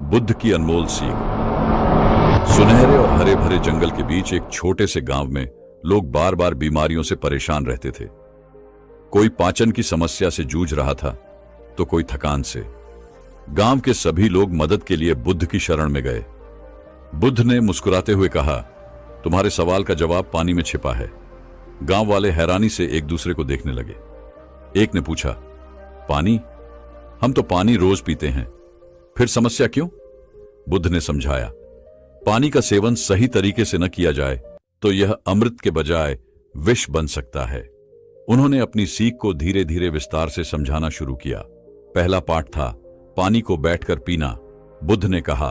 बुद्ध की अनमोल सीख। सुनहरे और हरे भरे जंगल के बीच एक छोटे से गांव में लोग बार बार बीमारियों से परेशान रहते थे। कोई पाचन की समस्या से जूझ रहा था तो कोई थकान से। गांव के सभी लोग मदद के लिए बुद्ध की शरण में गए। बुद्ध ने मुस्कुराते हुए कहा, तुम्हारे सवाल का जवाब पानी में छिपा है। गांव वाले हैरानी से एक दूसरे को देखने लगे। एक ने पूछा, पानी? हम तो पानी रोज पीते हैं, फिर समस्या क्यों? बुद्ध ने समझाया, पानी का सेवन सही तरीके से न किया जाए तो यह अमृत के बजाय विष बन सकता है। उन्होंने अपनी सीख को धीरे धीरे विस्तार से समझाना शुरू किया। पहला पाठ था पानी को बैठकर पीना। बुद्ध ने कहा,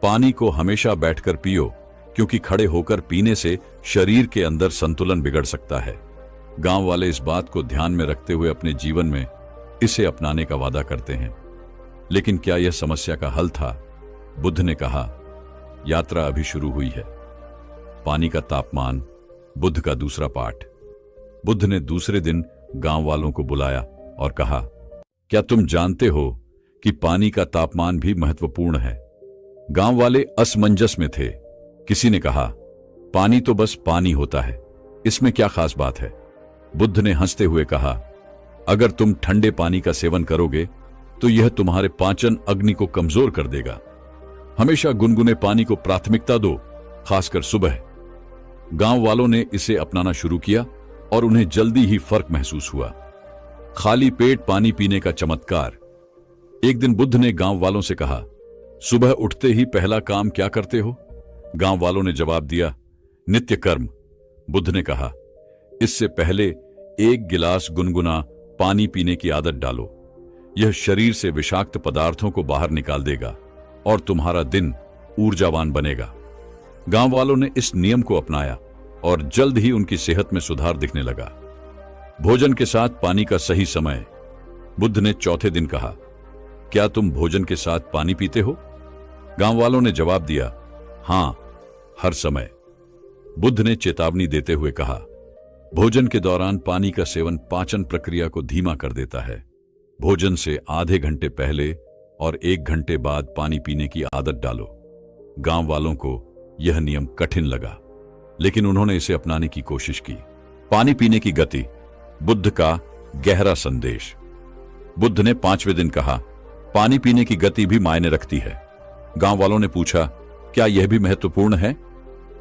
पानी को हमेशा बैठकर पियो, क्योंकि खड़े होकर पीने से शरीर के अंदर संतुलन बिगड़ सकता है। गांव वाले इस बात को ध्यान में रखते हुए अपने जीवन में इसे अपनाने का वादा करते हैं। लेकिन क्या यह समस्या का हल था? बुद्ध ने कहा, यात्रा अभी शुरू हुई है। पानी का तापमान, बुद्ध का दूसरा पाठ। बुद्ध ने दूसरे दिन गांव वालों को बुलाया और कहा, क्या तुम जानते हो कि पानी का तापमान भी महत्वपूर्ण है? गांव वाले असमंजस में थे। किसी ने कहा, पानी तो बस पानी होता है, इसमें क्या खास बात है? बुद्ध ने हंसते हुए कहा, अगर तुम ठंडे पानी का सेवन करोगे तो यह तुम्हारे पाचन अग्नि को कमजोर कर देगा। हमेशा गुनगुने पानी को प्राथमिकता दो, खासकर सुबह। गांव वालों ने इसे अपनाना शुरू किया और उन्हें जल्दी ही फर्क महसूस हुआ। खाली पेट पानी पीने का चमत्कार। एक दिन बुद्ध ने गांव वालों से कहा, सुबह उठते ही पहला काम क्या करते हो? गांव वालों ने जवाब दिया, नित्य कर्म। बुद्ध ने कहा, इससे पहले एक गिलास गुनगुना पानी पीने की आदत डालो। यह शरीर से विषाक्त पदार्थों को बाहर निकाल देगा और तुम्हारा दिन ऊर्जावान बनेगा। गांव वालों ने इस नियम को अपनाया और जल्द ही उनकी सेहत में सुधार दिखने लगा। भोजन के साथ पानी का सही समय। बुद्ध ने चौथे दिन कहा, क्या तुम भोजन के साथ पानी पीते हो? गांव वालों ने जवाब दिया, हां, हर समय। बुद्ध ने चेतावनी देते हुए कहा, भोजन के दौरान पानी का सेवन पाचन प्रक्रिया को धीमा कर देता है। भोजन से आधे घंटे पहले और 1 घंटे बाद पानी पीने की आदत डालो। गांव वालों को यह नियम कठिन लगा, लेकिन उन्होंने इसे अपनाने की कोशिश की। पानी पीने की गति। बुद्ध का गहरा संदेश। बुद्ध ने 5वें दिन कहा, पानी पीने की गति भी मायने रखती है। गांव वालों ने पूछा, क्या यह भी महत्वपूर्ण है?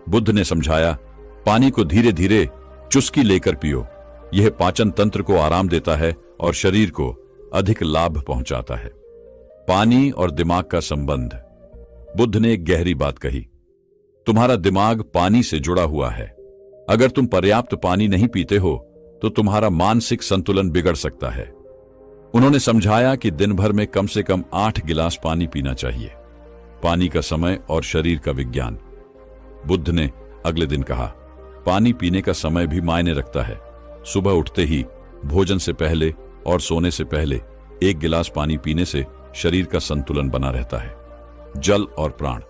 बुद्ध ने समझाया, पानी को धीरे धीरे चुस्की लेकर पियो। यह पाचन तंत्र को आराम देता है और शरीर को अधिक लाभ पहुंचाता है। पानी और दिमाग का संबंध। बुद्ध ने एक गहरी बात कही, तुम्हारा दिमाग पानी से जुड़ा हुआ है। अगर तुम पर्याप्त पानी नहीं पीते हो तो तुम्हारा मानसिक संतुलन बिगड़ सकता है। उन्होंने समझाया कि दिन भर में कम से कम 8 गिलास पानी पीना चाहिए। पानी का समय और शरीर का विज्ञान। बुद्ध ने अगले दिन कहा, पानी पीने का समय भी मायने रखता है। सुबह उठते ही, भोजन से पहले और सोने से पहले 1 गिलास पानी पीने से शरीर का संतुलन बना रहता है। जल और प्राण।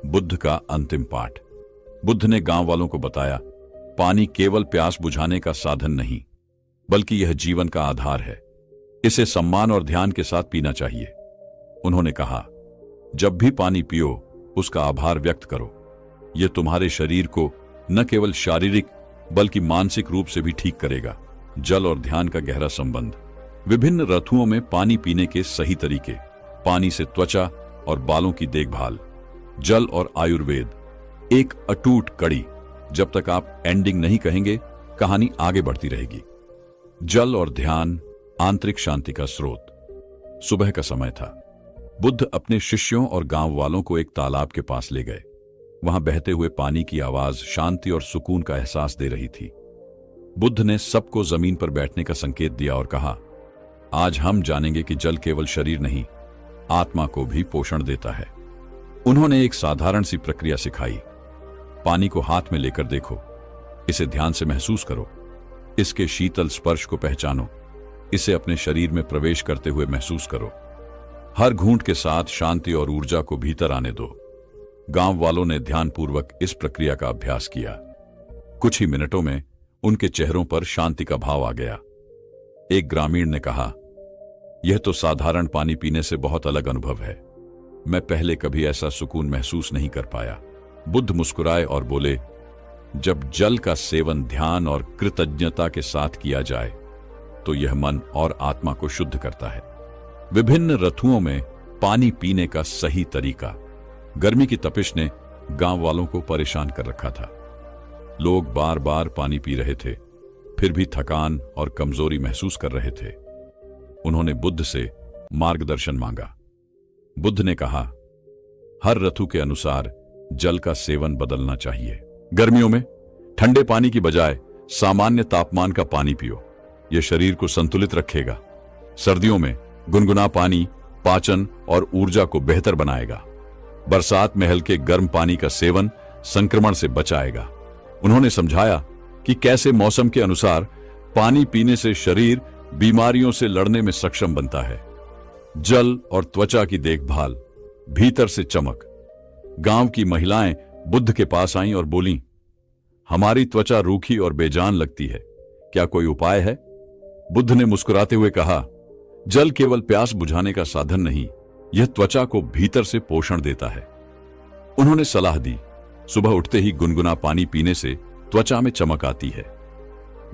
बुद्ध का अंतिम पाठ। बुद्ध ने गांव वालों को बताया, पानी केवल प्यास बुझाने का साधन नहीं, बल्कि यह जीवन का आधार है। इसे सम्मान और ध्यान के साथ पीना चाहिए। उन्होंने कहा, जब भी पानी पियो उसका आभार व्यक्त करो। यह तुम्हारे शरीर को न केवल शारीरिक बल्कि मानसिक रूप से भी ठीक करेगा। जल और ध्यान का गहरा संबंध। विभिन्न ऋतुओं में पानी पीने के सही तरीके। पानी से त्वचा और बालों की देखभाल। जल और आयुर्वेद। एक अटूट कड़ी। जब तक आप एंडिंग नहीं कहेंगे, कहानी आगे बढ़ती रहेगी। जल और ध्यान, आंतरिक शांति का स्रोत। सुबह का समय था। बुद्ध अपने शिष्यों और गांव वालों को एक तालाब के पास ले गए। वहां बहते हुए पानी की आवाज शांति और सुकून का एहसास दे रही थी। बुद्ध ने सबको जमीन पर बैठने का संकेत दिया और कहा, आज हम जानेंगे कि जल केवल शरीर नहीं, आत्मा को भी पोषण देता है। उन्होंने एक साधारण सी प्रक्रिया सिखाई। पानी को हाथ में लेकर देखो, इसे ध्यान से महसूस करो, इसके शीतल स्पर्श को पहचानो, इसे अपने शरीर में प्रवेश करते हुए महसूस करो। हर घूंट के साथ शांति और ऊर्जा को भीतर आने दो। गांव वालों ने ध्यानपूर्वक इस प्रक्रिया का अभ्यास किया। कुछ ही मिनटों में उनके चेहरों पर शांति का भाव आ गया। एक ग्रामीण ने कहा, यह तो साधारण पानी पीने से बहुत अलग अनुभव है। मैं पहले कभी ऐसा सुकून महसूस नहीं कर पाया। बुद्ध मुस्कुराए और बोले, जब जल का सेवन ध्यान और कृतज्ञता के साथ किया जाए तो यह मन और आत्मा को शुद्ध करता है। विभिन्न ऋतुओं में पानी पीने का सही तरीका। गर्मी की तपिश ने गांव वालों को परेशान कर रखा था। लोग बार बार पानी पी रहे थे, फिर भी थकान और कमजोरी महसूस कर रहे थे। उन्होंने बुद्ध से मार्गदर्शन मांगा। बुद्ध ने कहा, हर ऋतु के अनुसार जल का सेवन बदलना चाहिए। गर्मियों में ठंडे पानी की बजाय सामान्य तापमान का पानी पियो, यह शरीर को संतुलित रखेगा। सर्दियों में गुनगुना पानी पाचन और ऊर्जा को बेहतर बनाएगा। बरसात में हल्के गर्म पानी का सेवन संक्रमण से बचाएगा। उन्होंने समझाया कि कैसे मौसम के अनुसार पानी पीने से शरीर बीमारियों से लड़ने में सक्षम बनता है। जल और त्वचा की देखभाल, भीतर से चमक। गांव की महिलाएं बुद्ध के पास आईं और बोलीं, हमारी त्वचा रूखी और बेजान लगती है, क्या कोई उपाय है? बुद्ध ने मुस्कुराते हुए कहा, जल केवल प्यास बुझाने का साधन नहीं, यह त्वचा को भीतर से पोषण देता है। उन्होंने सलाह दी, सुबह उठते ही गुनगुना पानी पीने से त्वचा में चमक आती है।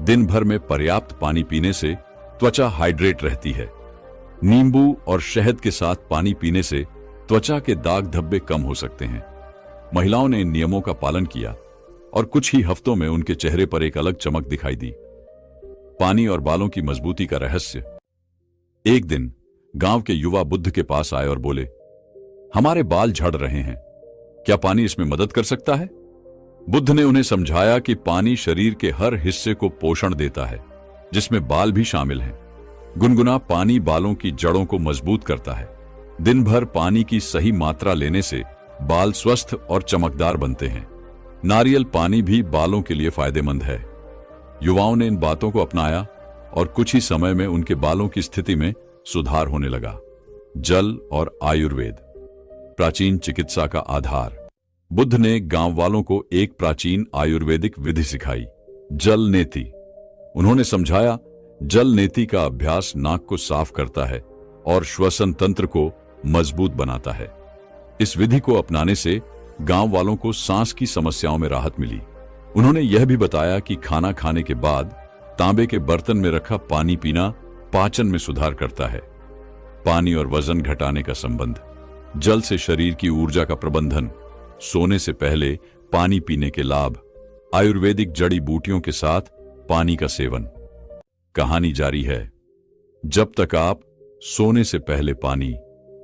दिन भर में पर्याप्त पानी पीने से त्वचा हाइड्रेट रहती है। नींबू और शहद के साथ पानी पीने से त्वचा के दाग धब्बे कम हो सकते हैं। महिलाओं ने इन नियमों का पालन किया और कुछ ही हफ्तों में उनके चेहरे पर एक अलग चमक दिखाई दी। पानी और बालों की मजबूती का रहस्य। एक दिन गांव के युवा बुद्ध के पास आए और बोले, हमारे बाल झड़ रहे हैं, क्या पानी इसमें मदद कर सकता है? बुद्ध ने उन्हें समझाया कि पानी शरीर के हर हिस्से को पोषण देता है, जिसमें बाल भी शामिल हैं। गुनगुना पानी बालों की जड़ों को मजबूत करता है। दिन भर पानी की सही मात्रा लेने से बाल स्वस्थ और चमकदार बनते हैं। नारियल पानी भी बालों के लिए फायदेमंद है। युवाओं ने इन बातों को अपनाया और कुछ ही समय में उनके बालों की स्थिति में सुधार होने लगा। जल और आयुर्वेद, प्राचीन चिकित्सा का आधार। बुद्ध ने गांव वालों को एक प्राचीन आयुर्वेदिक विधि सिखाई, जल नेति। उन्होंने समझाया, जल नेति का अभ्यास नाक को साफ करता है और श्वसन तंत्र को मजबूत बनाता है। इस विधि को अपनाने से गांव वालों को सांस की समस्याओं में राहत मिली। उन्होंने यह भी बताया कि खाना खाने के बाद तांबे के बर्तन में रखा पानी पीना पाचन में सुधार करता है। पानी और वजन घटाने का संबंध। जल से शरीर की ऊर्जा का प्रबंधन, सोने से पहले पानी पीने के लाभ, आयुर्वेदिक जड़ी बूटियों के साथ पानी का सेवन। कहानी जारी है। जब तक आप सोने से पहले पानी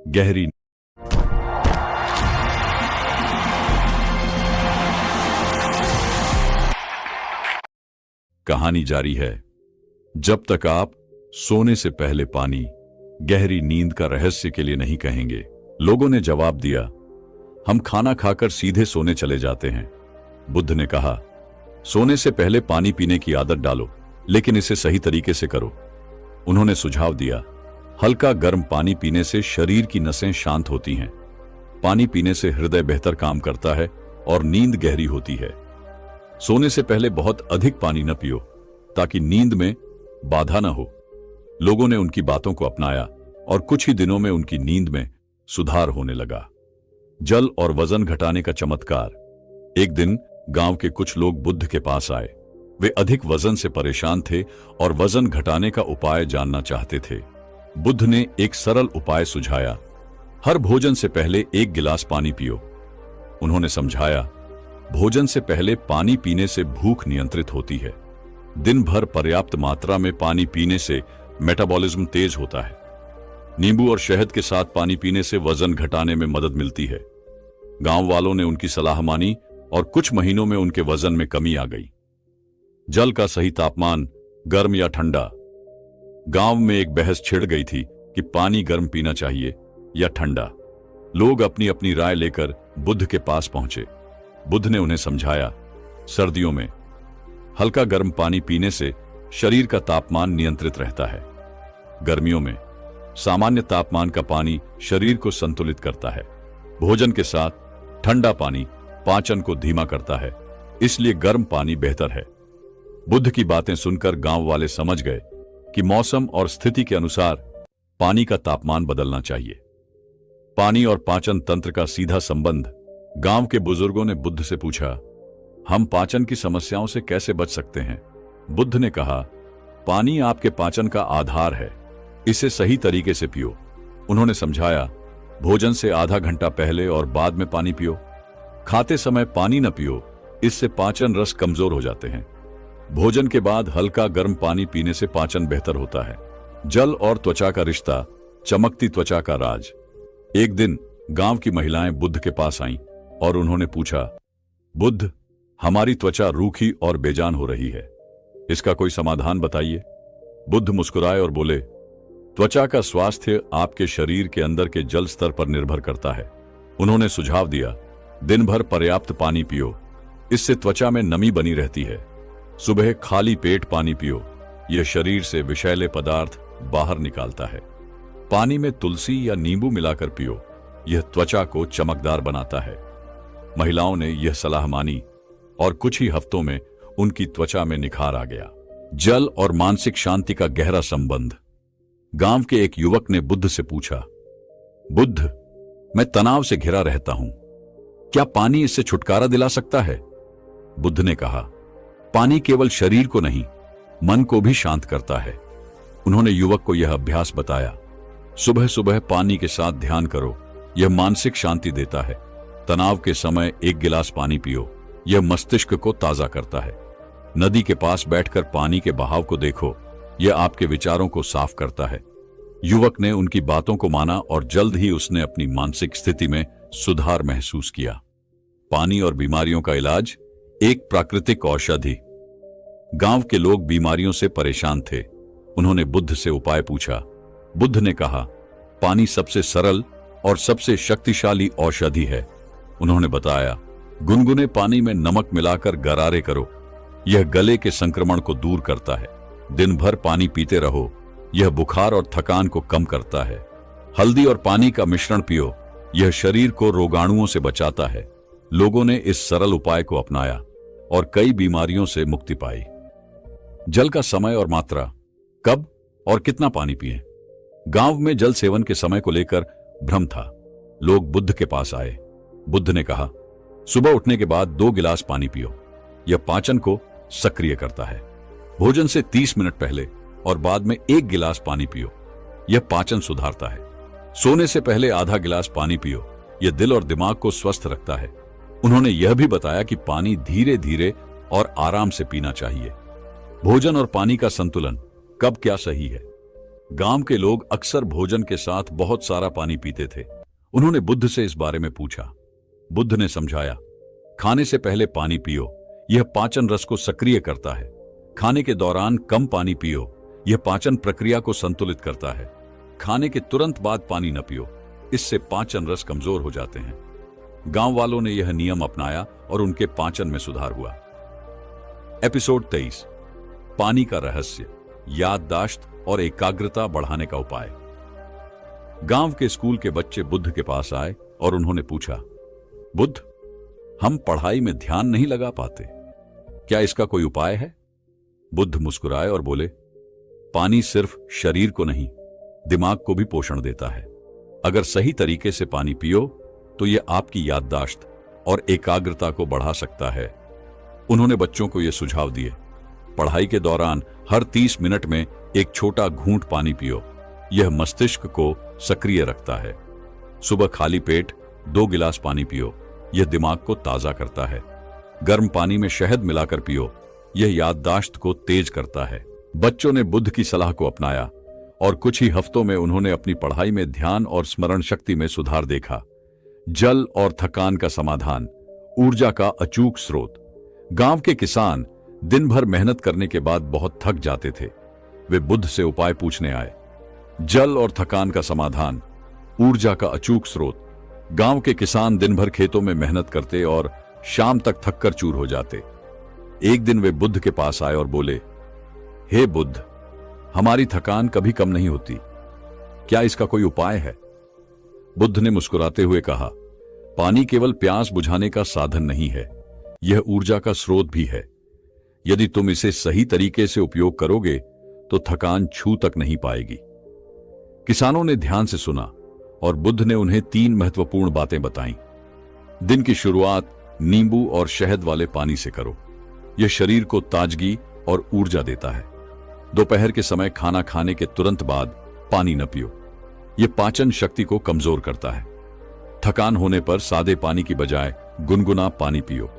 गहरी। कहानी जारी है। जब तक आप सोने से पहले पानी गहरी नींद का रहस्य के लिए नहीं कहेंगे। लोगों ने जवाब दिया, हम खाना खाकर सीधे सोने चले जाते हैं। बुद्ध ने कहा, सोने से पहले पानी पीने की आदत डालो, लेकिन इसे सही तरीके से करो। उन्होंने सुझाव दिया, हल्का गर्म पानी पीने से शरीर की नसें शांत होती हैं। पानी पीने से हृदय बेहतर काम करता है और नींद गहरी होती है। सोने से पहले बहुत अधिक पानी न पियो ताकि नींद में बाधा न हो। लोगों ने उनकी बातों को अपनाया और कुछ ही दिनों में उनकी नींद में सुधार होने लगा। जल और वजन घटाने का चमत्कार। एक दिन गांव के कुछ लोग बुद्ध के पास आए। वे अधिक वजन से परेशान थे और वजन घटाने का उपाय जानना चाहते थे। बुद्ध ने एक सरल उपाय सुझाया, हर भोजन से पहले 1 गिलास पानी पियो। उन्होंने समझाया, भोजन से पहले पानी पीने से भूख नियंत्रित होती है। दिन भर पर्याप्त मात्रा में पानी पीने से मेटाबॉलिज्म तेज होता है। नींबू और शहद के साथ पानी पीने से वजन घटाने में मदद मिलती है। गांव वालों ने उनकी सलाह मानी और कुछ महीनों में उनके वजन में कमी आ गई। जल का सही तापमान, गर्म या ठंडा। गांव में एक बहस छिड़ गई थी कि पानी गर्म पीना चाहिए या ठंडा। लोग अपनी अपनी राय लेकर बुद्ध के पास पहुंचे। बुद्ध ने उन्हें समझाया, सर्दियों में हल्का गर्म पानी पीने से शरीर का तापमान नियंत्रित रहता है। गर्मियों में सामान्य तापमान का पानी शरीर को संतुलित करता है। भोजन के साथ ठंडा पानी पाचन को धीमा करता है, इसलिए गर्म पानी बेहतर है। बुद्ध की बातें सुनकर गांव वाले समझ गए कि मौसम और स्थिति के अनुसार पानी का तापमान बदलना चाहिए। पानी और पाचन तंत्र का सीधा संबंध। गांव के बुजुर्गों ने बुद्ध से पूछा, हम पाचन की समस्याओं से कैसे बच सकते हैं? बुद्ध ने कहा, पानी आपके पाचन का आधार है, इसे सही तरीके से पियो। उन्होंने समझाया, भोजन से आधा घंटा पहले और बाद में पानी पियो। खाते समय पानी न पियो, इससे पाचन रस कमजोर हो जाते हैं। भोजन के बाद हल्का गर्म पानी पीने से पाचन बेहतर होता है। जल और त्वचा का रिश्ता, चमकती त्वचा का राज। एक दिन गांव की महिलाएं बुद्ध के पास आईं और उन्होंने पूछा, बुद्ध, हमारी त्वचा रूखी और बेजान हो रही है, इसका कोई समाधान बताइए। बुद्ध मुस्कुराए और बोले, त्वचा का स्वास्थ्य आपके शरीर के अंदर के जल स्तर पर निर्भर करता है। उन्होंने सुझाव दिया, दिन भर पर्याप्त पानी पियो, इससे त्वचा में नमी बनी रहती है। सुबह खाली पेट पानी पियो, यह शरीर से विषैले पदार्थ बाहर निकालता है। पानी में तुलसी या नींबू मिलाकर पियो, यह त्वचा को चमकदार बनाता है। महिलाओं ने यह सलाह मानी और कुछ ही हफ्तों में उनकी त्वचा में निखार आ गया। जल और मानसिक शांति का गहरा संबंध। गांव के एक युवक ने बुद्ध से पूछा, बुद्ध, मैं तनाव से घिरा रहता हूं, क्या पानी इससे छुटकारा दिला सकता है? बुद्ध ने कहा, पानी केवल शरीर को नहीं, मन को भी शांत करता है। उन्होंने युवक को यह अभ्यास बताया, सुबह सुबह पानी के साथ ध्यान करो, यह मानसिक शांति देता है। तनाव के समय एक गिलास पानी पियो, यह मस्तिष्क को ताजा करता है। नदी के पास बैठकर पानी के बहाव को देखो, यह आपके विचारों को साफ करता है। युवक ने उनकी बातों को माना और जल्द ही उसने अपनी मानसिक स्थिति में सुधार महसूस किया। पानी और बीमारियों का इलाज, एक प्राकृतिक औषधि। गांव के लोग बीमारियों से परेशान थे। उन्होंने बुद्ध से उपाय पूछा। बुद्ध ने कहा, पानी सबसे सरल और सबसे शक्तिशाली औषधि है। उन्होंने बताया, गुनगुने पानी में नमक मिलाकर गरारे करो, यह गले के संक्रमण को दूर करता है। दिन भर पानी पीते रहो, यह बुखार और थकान को कम करता है। हल्दी और पानी का मिश्रण पियो, यह शरीर को रोगाणुओं से बचाता है। लोगों ने इस सरल उपाय को अपनाया और कई बीमारियों से मुक्ति पाई। जल का समय और मात्रा, कब और कितना पानी पिएं? गांव में जल सेवन के समय को लेकर भ्रम था। लोग बुद्ध के पास आए। बुद्ध ने कहा, सुबह उठने के बाद 2 गिलास पानी पियो, यह पाचन को सक्रिय करता है। भोजन से 30 मिनट पहले और बाद में 1 गिलास पानी पियो, यह पाचन सुधारता है। सोने से पहले आधा गिलास पानी पियो, यह दिल और दिमाग को स्वस्थ रखता है। उन्होंने यह भी बताया कि पानी धीरे धीरे और आराम से पीना चाहिए। भोजन और पानी का संतुलन, कब क्या सही है? गांव के लोग अक्सर भोजन के साथ बहुत सारा पानी पीते थे। उन्होंने बुद्ध से इस बारे में पूछा। बुद्ध ने समझाया, खाने से पहले पानी पियो, यह पाचन रस को सक्रिय करता है। खाने के दौरान कम पानी पियो, यह पाचन प्रक्रिया को संतुलित करता है। खाने के तुरंत बाद पानी न पियो, इससे पाचन रस कमजोर हो जाते हैं। गांव वालों ने यह नियम अपनाया और उनके पाचन में सुधार हुआ। एपिसोड 23, पानी का रहस्य, याददाश्त और एकाग्रता बढ़ाने का उपाय। गांव के स्कूल के बच्चे बुद्ध के पास आए और उन्होंने पूछा, बुद्ध, हम पढ़ाई में ध्यान नहीं लगा पाते, क्या इसका कोई उपाय है? बुद्ध मुस्कुराए और बोले, पानी सिर्फ शरीर को नहीं, दिमाग को भी पोषण देता है। अगर सही तरीके से पानी पियो तो यह आपकी याददाश्त और एकाग्रता को बढ़ा सकता है। उन्होंने बच्चों को यह सुझाव दिए, पढ़ाई के दौरान हर 30 मिनट में एक छोटा घूंट पानी पियो, यह मस्तिष्क को सक्रिय रखता है। सुबह खाली पेट 2 गिलास पानी पियो, यह दिमाग को ताजा करता है। गर्म पानी में शहद मिलाकर पियो, यह याददाश्त को तेज करता है। बच्चों ने बुद्ध की सलाह को अपनाया और कुछ ही हफ्तों में उन्होंने अपनी पढ़ाई में ध्यान और स्मरण शक्ति में सुधार देखा। जल और थकान का समाधान, ऊर्जा का अचूक स्रोत। गांव के किसान दिन भर मेहनत करने के बाद बहुत थक जाते थे। वे बुद्ध से उपाय पूछने आए। जल और थकान का समाधान, ऊर्जा का अचूक स्रोत। गांव के किसान दिन भर खेतों में मेहनत करते और शाम तक थककर चूर हो जाते। एक दिन वे बुद्ध के पास आए और बोले, हे बुद्ध, हमारी थकान कभी कम नहीं होती, क्या इसका कोई उपाय है? बुद्ध ने मुस्कुराते हुए कहा, पानी केवल प्यास बुझाने का साधन नहीं है, यह ऊर्जा का स्रोत भी है। यदि तुम इसे सही तरीके से उपयोग करोगे तो थकान छू तक नहीं पाएगी। किसानों ने ध्यान से सुना और बुद्ध ने उन्हें 3 महत्वपूर्ण बातें बताईं। दिन की शुरुआत नींबू और शहद वाले पानी से करो। यह शरीर को ताजगी और ऊर्जा देता है। दोपहर के समय खाना खाने के तुरंत बाद पानी न पियो। यह पाचन शक्ति को कमजोर करता है। थकान होने पर सादे पानी की बजाय गुनगुना पानी पियो।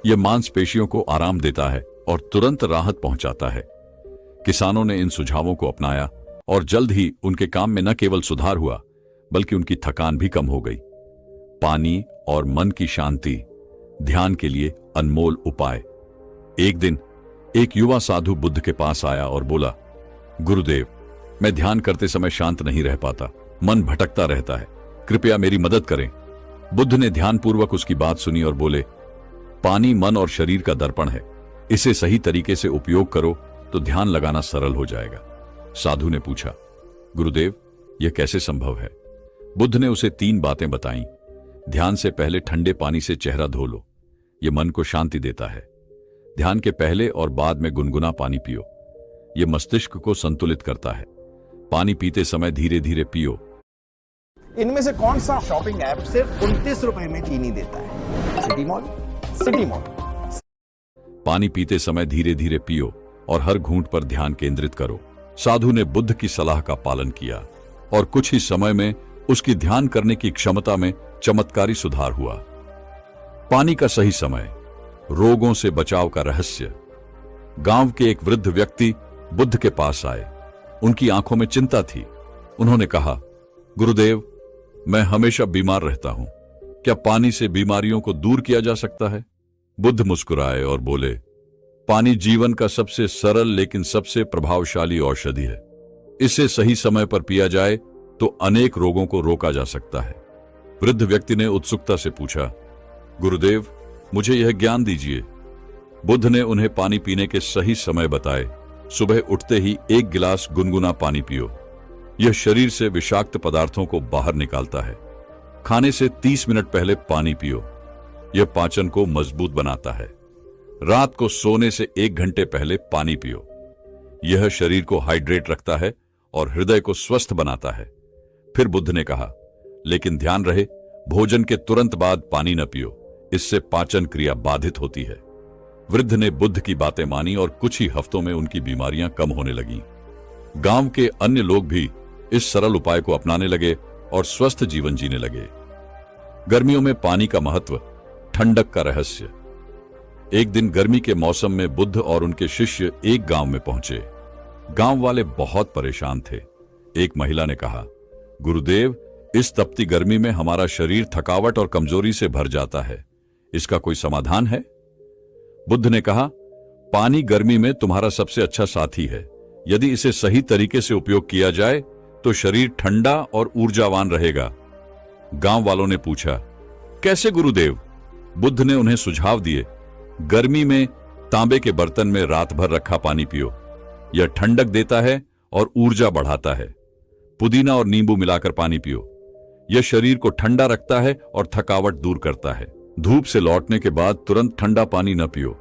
यह मांसपेशियों को आराम देता है और तुरंत राहत पहुंचाता है। किसानों ने इन सुझावों को अपनाया और जल्द ही उनके काम में न केवल सुधार हुआ बल्कि उनकी थकान भी कम हो गई। पानी और मन की शांति ध्यान के लिए अनमोल उपाय। एक दिन एक युवा साधु बुद्ध के पास आया और बोला, गुरुदेव, मैं ध्यान करते समय शांत नहीं रह पाता, मन भटकता रहता है, कृपया मेरी मदद करें। बुद्ध ने ध्यानपूर्वक उसकी बात सुनी और बोले, पानी मन और शरीर का दर्पण है, इसे सही तरीके से उपयोग करो तो ध्यान लगाना सरल हो जाएगा। साधु ने पूछा, गुरुदेव, यह कैसे संभव है? बुद्ध ने उसे 3 बातें बताईं। ध्यान से पहले ठंडे पानी से चेहरा धो लो, यह मन को शांति देता है। ध्यान के पहले और बाद में गुनगुना पानी पियो, यह मस्तिष्क को संतुलित करता है। पानी पीते समय धीरे धीरे पियो। इनमें से कौन सा शॉपिंग ऐप सिर्फ 29 रुपए में चीनी देता है? City mall. City mall. पानी पीते समय धीरे धीरे पियो और हर घूंट पर ध्यान केंद्रित करो। साधु ने बुद्ध की सलाह का पालन किया और कुछ ही समय में उसकी ध्यान करने की क्षमता में चमत्कारी सुधार हुआ। पानी का सही समय, रोगों से बचाव का रहस्य। गांव के एक वृद्ध व्यक्ति बुद्ध के पास आए। उनकी आंखों में चिंता थी। उन्होंने कहा, गुरुदेव, मैं हमेशा बीमार रहता हूं, क्या पानी से बीमारियों को दूर किया जा सकता है? बुद्ध मुस्कुराए और बोले, पानी जीवन का सबसे सरल लेकिन सबसे प्रभावशाली औषधि है। इसे सही समय पर पिया जाए तो अनेक रोगों को रोका जा सकता है। वृद्ध व्यक्ति ने उत्सुकता से पूछा, गुरुदेव, मुझे यह ज्ञान दीजिए। बुद्ध ने उन्हें पानी पीने के सही समय बताए। सुबह उठते ही 1 गिलास गुनगुना पानी पियो, यह शरीर से विषाक्त पदार्थों को बाहर निकालता है। खाने से 30 मिनट पहले पानी पियो, यह पाचन को मजबूत बनाता है। रात को सोने से 1 घंटे पहले पानी पियो, यह शरीर को हाइड्रेट रखता है और हृदय को स्वस्थ बनाता है। फिर बुद्ध ने कहा, लेकिन ध्यान रहे, भोजन के तुरंत बाद पानी न पियो, इससे पाचन क्रिया बाधित होती है। वृद्ध ने बुद्ध की बातें मानी और कुछ ही हफ्तों में उनकी बीमारियां कम होने लगीं। गांव के अन्य लोग भी इस सरल उपाय को अपनाने लगे और स्वस्थ जीवन जीने लगे। गर्मियों में पानी का महत्व, ठंडक का रहस्य। एक दिन गर्मी के मौसम में बुद्ध और उनके शिष्य एक गांव में पहुंचे। गांव वाले बहुत परेशान थे। एक महिला ने कहा, गुरुदेव, इस तपती गर्मी में हमारा शरीर थकावट और कमजोरी से भर जाता है, इसका कोई समाधान है? बुद्ध ने कहा, पानी गर्मी में तुम्हारा सबसे अच्छा साथी है। यदि इसे सही तरीके से उपयोग किया जाए तो शरीर ठंडा और ऊर्जावान रहेगा। गांव वालों ने पूछा, कैसे गुरुदेव? बुद्ध ने उन्हें सुझाव दिए। गर्मी में तांबे के बर्तन में रात भर रखा पानी पियो, यह ठंडक देता है और ऊर्जा बढ़ाता है। पुदीना और नींबू मिलाकर पानी पियो, यह शरीर को ठंडा रखता है और थकावट दूर करता है। धूप से लौटने के बाद तुरंत ठंडा पानी न पियो,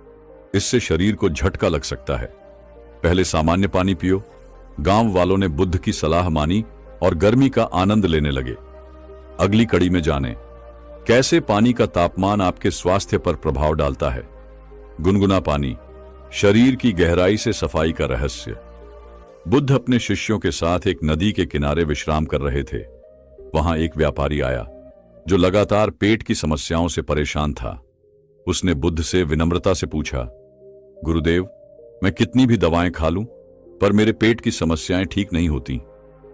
इससे शरीर को झटका लग सकता है। पहले सामान्य पानी पियो। गांव वालों ने बुद्ध की सलाह मानी और गर्मी का आनंद लेने लगे। अगली कड़ी में जानें, कैसे पानी का तापमान आपके स्वास्थ्य पर प्रभाव डालता है। गुनगुना पानी, शरीर की गहराई से सफाई का रहस्य। बुद्ध अपने शिष्यों के साथ एक नदी के किनारे विश्राम कर रहे थे। वहां एक व्यापारी आया जो लगातार पेट की समस्याओं से परेशान था। उसने बुद्ध से विनम्रता से पूछा, गुरुदेव, मैं कितनी भी दवाएं खा लूं पर मेरे पेट की समस्याएं ठीक नहीं होती,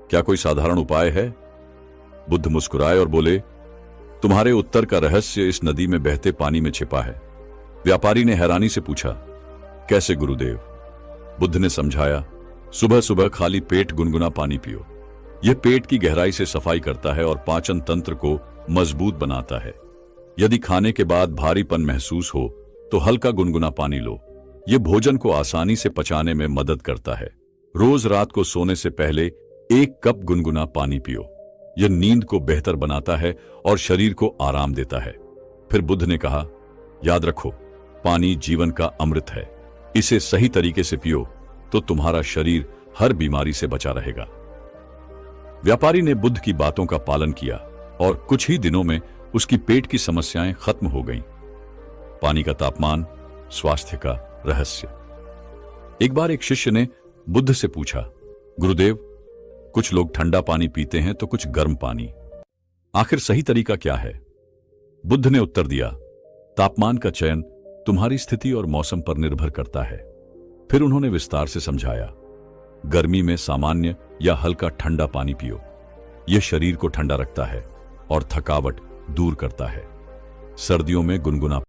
क्या कोई साधारण उपाय है? बुद्ध मुस्कुराए और बोले, तुम्हारे उत्तर का रहस्य इस नदी में बहते पानी में छिपा है। व्यापारी ने हैरानी से पूछा, कैसे गुरुदेव? बुद्ध ने समझाया, सुबह सुबह खाली पेट गुनगुना पानी पियो, यह पेट की गहराई से सफाई करता है और पाचन तंत्र को मजबूत बनाता है। यदि खाने के बाद भारीपन महसूस हो तो हल्का गुनगुना पानी लो, यह भोजन को आसानी से पचाने में मदद करता है। रोज रात को सोने से पहले 1 कप गुनगुना पानी पियो, यह नींद को बेहतर बनाता है और शरीर को आराम देता है। फिर बुद्ध ने कहा, याद रखो, पानी जीवन का अमृत है, इसे सही तरीके से पियो तो तुम्हारा शरीर हर बीमारी से बचा रहेगा। व्यापारी ने बुद्ध की बातों का पालन किया और कुछ ही दिनों में उसकी पेट की समस्याएं खत्म हो गईं। पानी का तापमान, स्वास्थ्य का रहस्य। एक बार एक शिष्य ने बुद्ध से पूछा, गुरुदेव, कुछ लोग ठंडा पानी पीते हैं तो कुछ गर्म पानी, आखिर सही तरीका क्या है? बुद्ध ने उत्तर दिया, तापमान का चयन तुम्हारी स्थिति और मौसम पर निर्भर करता है। फिर उन्होंने विस्तार से समझाया, गर्मी में सामान्य या हल्का ठंडा पानी पियो, यह शरीर को ठंडा रखता है और थकावट दूर करता है। सर्दियों में गुनगुना